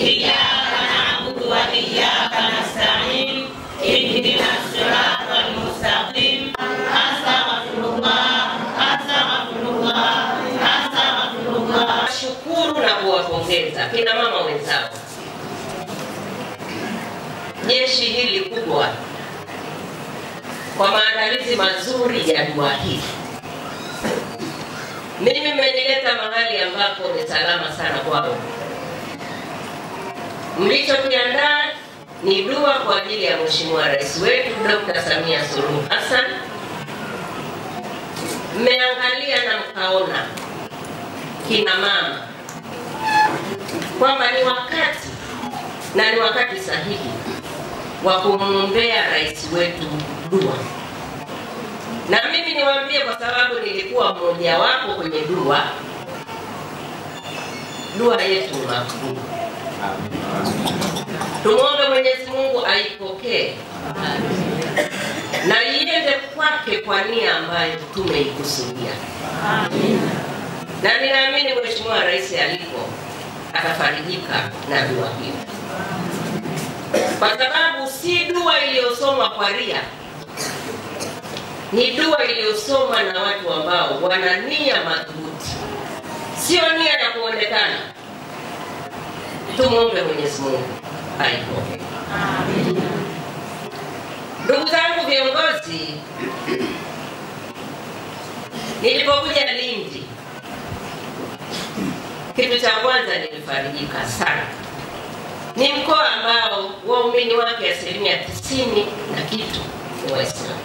iyyaka na'budu wa iyyaka nasta'in ihdinas siratal mustaqim. Astaghfirullah. Shukuru na kuwapongeza kina mama wenzao. Jeshi hili kubwa kwa maandalizi mazuri ya dua hii. Mimi mmenileta mahali ambapo ni salama sana kwao. Mlichokiandaa ni dua kwa ajili ya Mheshimiwa Rais wetu Dr. Samia Suluhu Hassan. Mmeangalia na mkaona kina mama kwamba ni wakati na ni wakati sahihi wa kumwombea rais wetu dua. Na mimi niwaambie, kwa sababu nilikuwa mmoja wapo kwenye dua yetu ni makubwa. Tumuombe Mwenyezi Mungu aipokee na iende kwake kwa nia ambayo tumeikusudia. Na ninaamini Mheshimiwa Rais alipo atafarijika na dua hiyo, kwa sababu si dua iliyosomwa kwa ria, ni dua iliyosomwa na watu ambao wana nia madhubuti, sio nia ya kuonekana. Tumuombe Mwenyezi Mungu aipokee. Ndugu zangu viongozi, nilipokuja Lindi, kitu cha kwanza nilifarijika sana. Ni mkoa ambao waumini wake 90% na kitu ni Waislamu.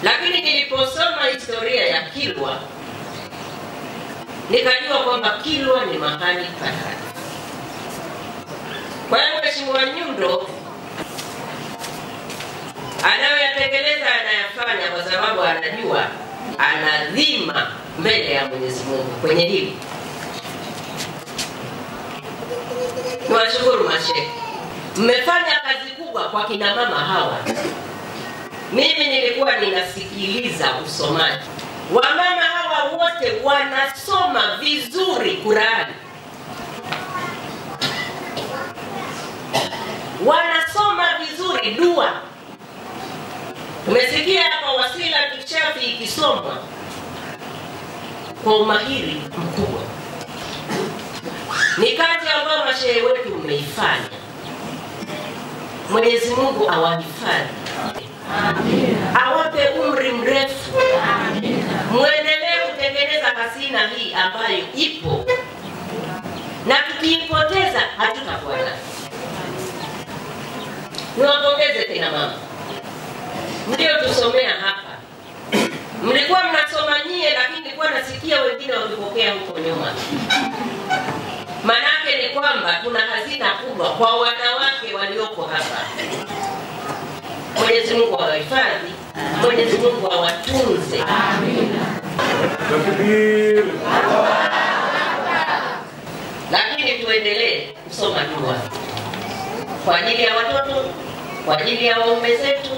Lakini niliposoma historia ya Kilwa, nikajua kwamba Kilwa ni mahali patakatifu. Kwa hiyo Mheshimiwa Nyundo anayoyatekeleza anayafanya kwa sababu anajua anadhima mbele ya Mwenyezi Mungu kwenye hili. Niwashukuru mashehe, mmefanya kazi kubwa kwa kina mama hawa. Mimi nilikuwa ninasikiliza usomaji. Wamama hawa wote wanasoma vizuri Qur'ani. Wanasoma vizuri dua. Tumesikia hapa Wasila Shafi ikisomwa kwa umahiri mkubwa. Ni kazi ambayo mashehe wetu mmeifanya. Mwenyezi Mungu awahifadhi. Amina. Awape umri mrefu. Amina. Muendelee kutengeneza hazina hii ambayo ipo. Na tukiipoteza hatutakuwa nayo. Niwapongeze tena mama. Ndio tusomea hapa. Mlikuwa mnasoma nyie, lakini nilikuwa nasikia wengine wakipokea huko nyuma. Manake ni kwamba tuna hazina kubwa kwa wanawake walioko hapa. Mwenyezi Mungu awahifadhi, Mwenyezi Mungu awatunze. Amina. Takbir. Lakini tuendelee kusoma dua kwa ajili ya watoto, kwa ajili ya waume zetu,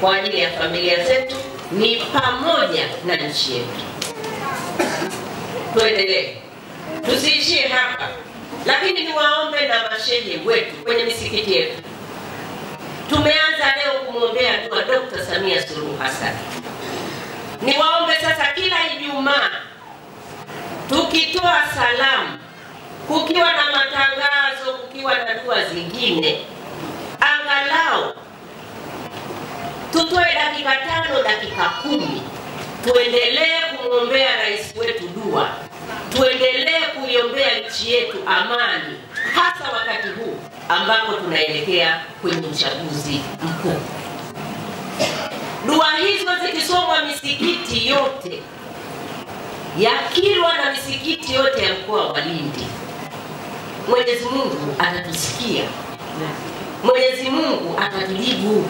kwa ajili ya familia zetu, ni pamoja na nchi yetu. Tuendelee, tusiishie hapa. Lakini niwaombe na mashehe wetu kwenye misikiti yetu. Tumeanza leo kumwombea dua Dr. Samia Suluhu Hassan. Niwaombe sasa kila Ijumaa tukitoa salamu, kukiwa na matangazo, kukiwa na dua zingine, angalau tutoe dakika 5, dakika 10, tuendelee kumwombea rais wetu dua. Tuendelee kuiombea nchi yetu amani, hasa wakati huu ambapo tunaelekea kwenye uchaguzi mkuu. Dua hizo zikisomwa misikiti yote ya Kilwa na misikiti yote ya mkoa wa Lindi, Mwenyezi Mungu atatusikia. Mwenyezi Mungu atatujibu.